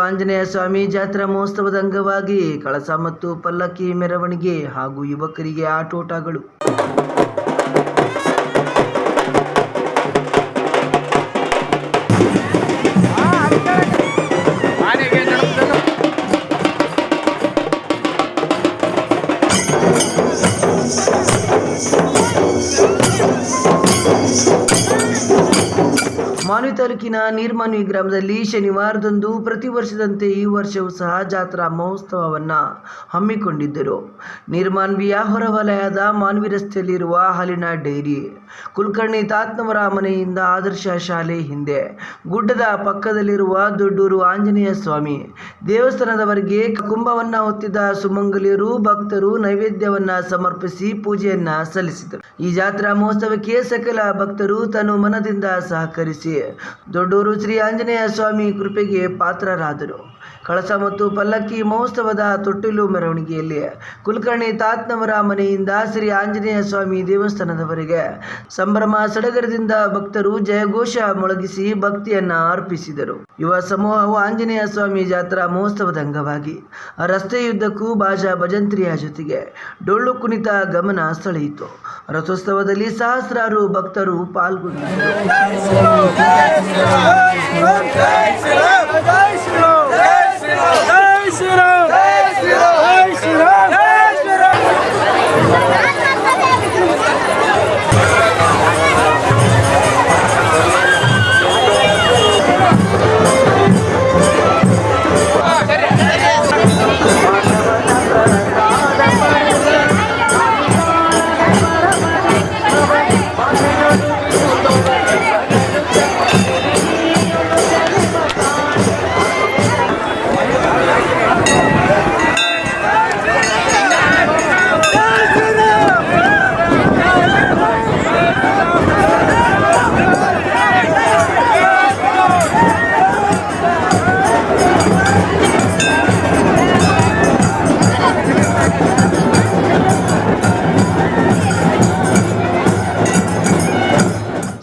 ಆಂಜನೇಯ ಸ್ವಾಮಿ ಜಾತ್ರಾ ಮಹೋತ್ಸವದ ಅಂಗವಾಗಿ ಕಳಸ ಮತ್ತು ಪಲ್ಲಕ್ಕಿ ಮೆರವಣಿಗೆ ಹಾಗೂ ಯುವಕರಿಗೆ ಆಟೋಟಗಳು. ಮಾನ್ವಿ ತಾಲೂಕಿನ ನೀರ್ಮಾನ್ವಿ ಗ್ರಾಮದಲ್ಲಿ ಶನಿವಾರದಂದು ಪ್ರತಿ ವರ್ಷದಂತೆ ಈ ವರ್ಷವೂ ಸಹ ಜಾತ್ರಾ ಮಹೋತ್ಸವವನ್ನು ಹಮ್ಮಿಕೊಂಡಿದ್ದರು. ನೀರ್ಮಾನ್ವಿಯ ಹೊರವಲಯದ ಮಾನ್ವಿ ರಸ್ತೆಯಲ್ಲಿರುವ ಹಾಲಿನ ಡೈರಿ, ಕುಲಕರ್ಣಿ ತಾತನವರ ಮನೆಯಿಂದ ಆದರ್ಶ ಶಾಲೆ ಹಿಂದೆ, ಗುಡ್ಡದ ಪಕ್ಕದಲ್ಲಿರುವ ದೊಡ್ಡೂರು ಆಂಜನೇಯ ಸ್ವಾಮಿ ದೇವಸ್ಥಾನದವರೆಗೆ ಕುಂಭವನ್ನ ಹೊತ್ತಿದ್ದ ಸುಮಂಗಲಿಯರು ಭಕ್ತರು ನೈವೇದ್ಯವನ್ನ ಸಮರ್ಪಿಸಿ ಪೂಜೆಯನ್ನ ಸಲ್ಲಿಸಿದರು. ಈ ಜಾತ್ರಾ ಮಹೋತ್ಸವಕ್ಕೆ ಸಕಲ ಭಕ್ತರು ತನು ಮನದಿಂದ ಸಹಕರಿಸಿ ದೊಡ್ಡೂರು ಶ್ರೀ ಆಂಜನೇಯ ಸ್ವಾಮಿ ಕೃಪೆಗೆ ಪಾತ್ರರಾದರು. ಕಳಸ ಮತ್ತು ಪಲ್ಲಕ್ಕಿ ಮಹೋತ್ಸವದ ತೊಟ್ಟಿಲು ಮೆರವಣಿಗೆಯಲ್ಲಿ ಕುಲಕರ್ಣಿ ತಾತನವರ ಮನೆಯಿಂದ ಶ್ರೀ ಆಂಜನೇಯ ಸ್ವಾಮಿ ದೇವಸ್ಥಾನದವರೆಗೆ ಸಂಭ್ರಮ ಸಡಗರದಿಂದ ಭಕ್ತರು ಜಯಘೋಷ ಮೊಳಗಿಸಿ ಭಕ್ತಿಯನ್ನ ಅರ್ಪಿಸಿದರು. ಯುವ ಸಮೂಹವು ಆಂಜನೇಯ ಸ್ವಾಮಿ ಜಾತ್ರಾ ಮಹೋತ್ಸವದ ಅಂಗವಾಗಿ ರಸ್ತೆಯುದ್ದಕ್ಕೂ ಬಾಜಾ ಭಜಂತ್ರಿಯ ಜೊತೆಗೆ ಡೊಳ್ಳು ಕುಣಿತ ಗಮನ ಸೆಳೆಯಿತು. ರಥೋತ್ಸವದಲ್ಲಿ ಸಹಸ್ರಾರು ಭಕ್ತರು ಪಾಲ್ಗೊಂಡಿದ್ದರು.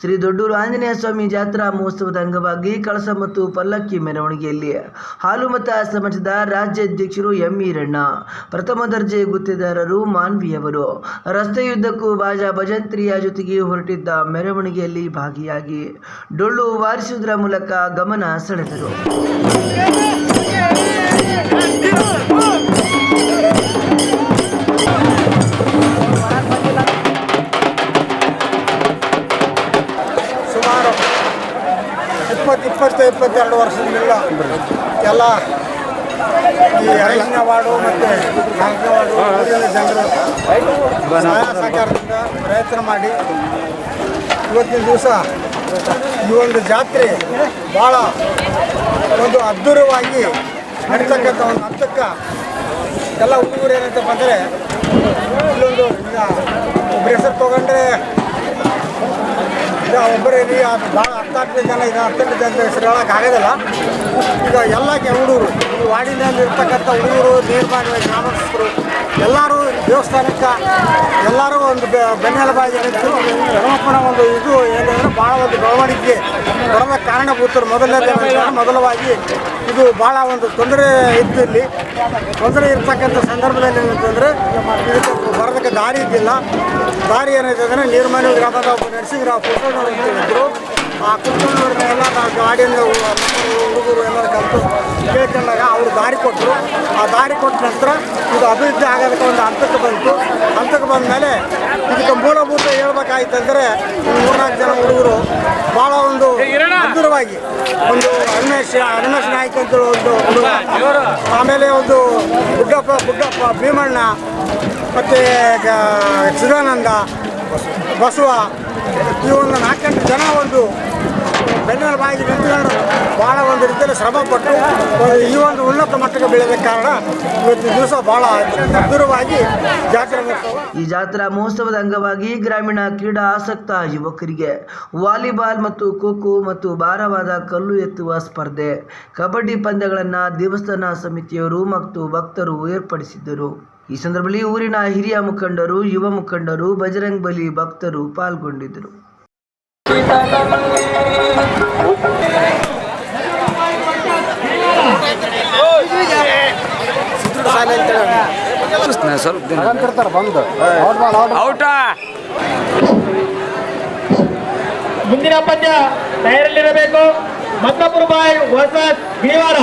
ಶ್ರೀ ದೊಡ್ಡೂರು ಆಂಜನೇಯ ಸ್ವಾಮಿ ಜಾತ್ರಾ ಮಹೋತ್ಸವದ ಅಂಗವಾಗಿ ಕಳಸ ಮತ್ತು ಪಲ್ಲಕ್ಕಿ ಮೆರವಣಿಗೆಯಲ್ಲಿ ಹಾಲುಮತ ಸಮಾಜದ ರಾಜ್ಯಾಧ್ಯಕ್ಷರು ಎಂ ಈರಣ್ಣ, ಪ್ರಥಮ ದರ್ಜೆ ಗುತ್ತೇದಾರರು ಮಾನ್ವಿಯವರು ರಸ್ತೆಯುದ್ದಕ್ಕೂ ಬಾಜಾ ಭಜಂತ್ರಿಯ ಜೊತೆಗೆ ಹೊರಟಿದ್ದ ಮೆರವಣಿಗೆಯಲ್ಲಿ ಭಾಗಿಯಾಗಿ ಡೊಳ್ಳು ವಾರಿಸುವುದರ ಮೂಲಕ ಗಮನ ಸೆಳೆದರು. ಸುಮಾರು 22 ವರ್ಷದಿಂದ ಎಲ್ಲ ಈ 5ನೇ ವಾರ್ಡು ಮತ್ತು 4ನೇ ವಾರ್ಡು ಊರಿನ ಜನರು ಸಹಾಯ ಸಹಕಾರದಿಂದ ಪ್ರಯತ್ನ ಮಾಡಿ ಇವತ್ತಿನ ದಿವಸ ಈ ಒಂದು ಜಾತ್ರೆ ಭಾಳ ಒಂದು ಅದ್ಧೂರವಾಗಿ ನಡೀತಕ್ಕಂಥ ಒಂದು ಹಂತಕ್ಕೆ ಎಲ್ಲ ಹುಡುಗರು ಏನಂತಪ್ಪ ಅಂದರೆ ಇಲ್ಲೊಂದು ಈಗ ಒಬ್ಬರ ಹೆಸರು ತೊಗೊಂಡ್ರೆ ಒಬ್ಬರೇ ಅದು ಭಾಳ 10 ಜನ ಈಗ 10 ಜನ ಹೆಸರು ಹೇಳೋಕೆ ಆಗೋದಿಲ್ಲ. ಈಗ ಎಲ್ಲ ಹುಡುಗರು ಈ ವಾರ್ಡಿನಲ್ಲಿರ್ತಕ್ಕಂಥ ಹುಡುಗರು ನೀರ್ಮಾನ್ವಿ ಗ್ರಾಮಸ್ಥರು ಎಲ್ಲರೂ ದೇವಸ್ಥಾನಕ್ಕೆ ಎಲ್ಲರೂ ಒಂದು ಬೆನ್ನೆಲುಬಾಗಿ ನಿಂತು ಗಣಪನ ಒಂದು ಇದು ಏನಂದರೆ ಭಾಳ ಒಂದು ಬೆಳವಣಿಗೆ ಬರೋದಕ್ಕೆ ಕಾರಣಭೂತರು. ಮೊದಲವಾಗಿ ಇದು ಭಾಳ ಒಂದು ತೊಂದರೆ ಇತ್ತು. ಇಲ್ಲಿ ತೊಂದರೆ ಇರ್ತಕ್ಕಂಥ ಸಂದರ್ಭದಲ್ಲಿ ಏನಂತಂದರೆ ಇದಕ್ಕೆ ಬರೋದಕ್ಕೆ ದಾರಿ ಇದ್ದಿಲ್ಲ. ದಾರಿ ಏನೈತೆ ಅಂದರೆ ನೀರ್ಮಾನ್ವಿ ಗ್ರಾಮದ ಒಬ್ಬ ನರಸಿಂಹರಾವ್ ಕುಲಕರ್ಣಿ ಅಂತ ಹೇಳಿದ್ರು. ಆ ಕುಲಕರ್ಣಿಯವ್ರನ್ನ ಎಲ್ಲ ಗಾಡಿಯಿಂದ ಹುಡುಗರು ಎಲ್ಲರೂ ಕಲಿತು ಕೇಳ್ಕೊಂಡಾಗ ಅವರು ದಾರಿ ಕೊಟ್ಟರು. ಆ ದಾರಿ ಕೊಟ್ಟ ನಂತರ ಇದು ಅಭಿವೃದ್ಧಿ ಆಗೋದಕ್ಕೆ ಒಂದು ಹಂತಕ್ಕೆ ಬಂದ ಮೇಲೆ ಇದಕ್ಕೆ ಮೂಲಭೂತ ಹೇಳ್ಬೇಕಾಯ್ತಂದರೆ 3-4 ಜನ ಹುಡುಗರು ಭಾಳ ಒಂದು ಅದ್ಭುತವಾಗಿ ಒಂದು ಹನುಮೇಶ್ ನಾಯ್ಕ ಅಂತೇಳಿ ಒಂದು ಹುಡುಗ, ಆಮೇಲೆ ಒಂದು ಬುಡ್ಡಪ್ಪ ಭೀಮಣ್ಣ ಮತ್ತು ಚಿದಾನಂದ ಬಸವ, ಈ ಒಂದು 4-8 ಜನ ಒಂದು ಬೆನ್ನೆಲುಬಾಗಿ ನಿಂತುಕೊಂಡು ಭಾಳ ಒಂದು ರೀತಿಯಲ್ಲಿ ಶ್ರಮಪಟ್ಟು ಈ ಒಂದು ಉನ್ನತ ಮಟ್ಟಕ್ಕೆ ಬೆಳೆಯೋದಕ್ಕೆ ಕಾರಣ ಇವತ್ತಿನ ದಿವಸ ಭಾಳ ಅದ್ಭುತವಾಗಿ ಜಾತ್ರಾ ಮಹೋತ್ಸವ. ಈ ಜಾತ್ರಾ ಮಹೋತ್ಸವದ ಅಂಗವಾಗಿ ಗ್ರಾಮೀಣ ಕ್ರೀಡಾ ಆಸಕ್ತ ಯುವಕರಿಗೆ ವಾಲಿಬಾಲ್ ಮತ್ತು ಖೋಖೋ ಮತ್ತು ಭಾರವಾದ ಕಲ್ಲು ಎತ್ತುವ ಸ್ಪರ್ಧೆ, ಕಬಡ್ಡಿ ಪಂದ್ಯಗಳನ್ನು ದೇವಸ್ಥಾನ ಸಮಿತಿಯವರು ಮತ್ತು ಭಕ್ತರು ಏರ್ಪಡಿಸಿದ್ದರು. ಈ ಸಂದರ್ಭದಲ್ಲಿ ಊರಿನ ಹಿರಿಯ ಮುಖಂಡರು, ಯುವ ಮುಖಂಡರು, ಬಜರಂಗ್ ಬಲಿ ಭಕ್ತರು ಪಾಲ್ಗೊಂಡಿದ್ದರು. ಸ್ವಲ್ಪ ದಿನ ತಗೊಂತಿರ್ತಾರೆ ಬಂದು ಔಟ ಮುಂದಿನ ಪಂದ್ಯ ತಯಾರಲ್ಲಿರಬೇಕು. ಮತ್ತೊಬ್ಬರು ಬಾಯ್ ವರ್ಸಸ್ ಬಿವಾರ.